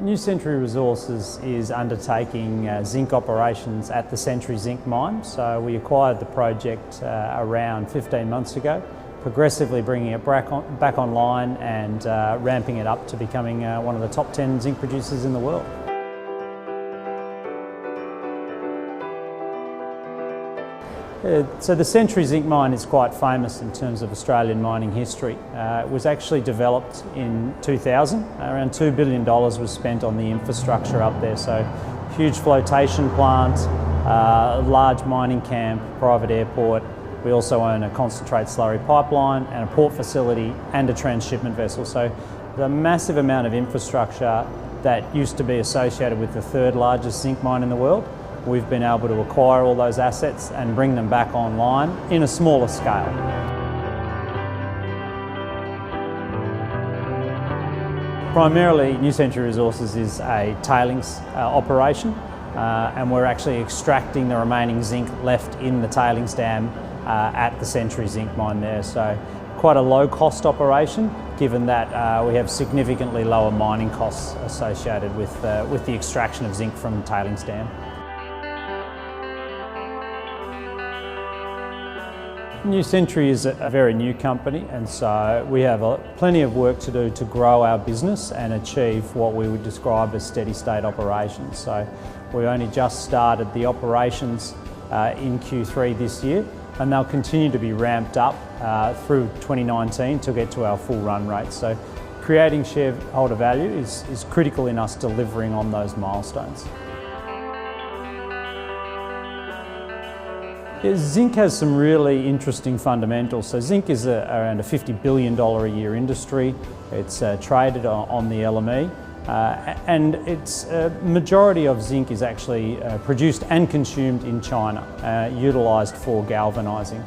New Century Resources is undertaking zinc operations at the Century Zinc mine. So we acquired the project around 15 months ago, progressively bringing it back online and ramping it up to becoming one of the top 10 zinc producers in the world. So the Century Zinc mine is quite famous in terms of Australian mining history. It was actually developed in 2000. Around $2 billion was spent on the infrastructure up there. So huge flotation plant, large mining camp, private airport. We also own a concentrate slurry pipeline and a port facility and a transshipment vessel. So the massive amount of infrastructure that used to be associated with the third largest zinc mine in the world. We've been able to acquire all those assets and bring them back online in a smaller scale. Primarily, New Century Resources is a tailings operation, and we're actually extracting the remaining zinc left in the tailings dam at the Century Zinc mine there. So quite a low cost operation, given that we have significantly lower mining costs associated with the extraction of zinc from the tailings dam. New Century is a very new company, and so we have plenty of work to do to grow our business and achieve what we would describe as steady state operations. So we only just started the operations in Q3 this year, and they'll continue to be ramped up through 2019 to get to our full run rate. So creating shareholder value is critical in us delivering on those milestones. Zinc has some really interesting fundamentals. So zinc is around a $50 billion a year industry. It's traded on the LME, and its majority of zinc is actually produced and consumed in China, utilised for galvanising.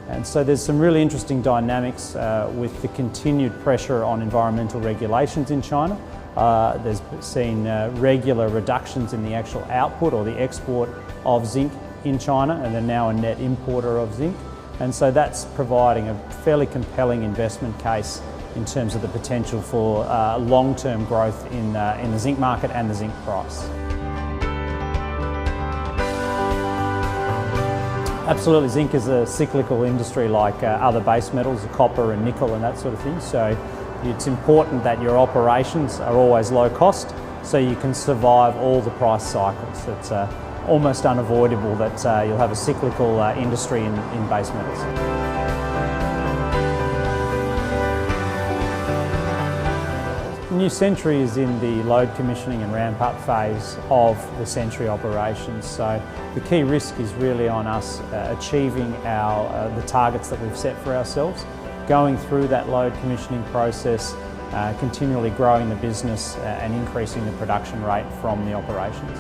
And so there's some really interesting dynamics with the continued pressure on environmental regulations in China. There's been regular reductions in the actual output or the export of zinc in China, and they're now a net importer of zinc. And so that's providing a fairly compelling investment case in terms of the potential for long-term growth in the zinc market and the zinc price. Absolutely, zinc is a cyclical industry like other base metals, copper and nickel and that sort of thing. So it's important that your operations are always low cost so you can survive all the price cycles. It's almost unavoidable that you'll have a cyclical industry in base metals. New Century is in the load commissioning and ramp up phase of the Century operations. So the key risk is really on us achieving the targets that we've set for ourselves, going through that load commissioning process, continually growing the business and increasing the production rate from the operations.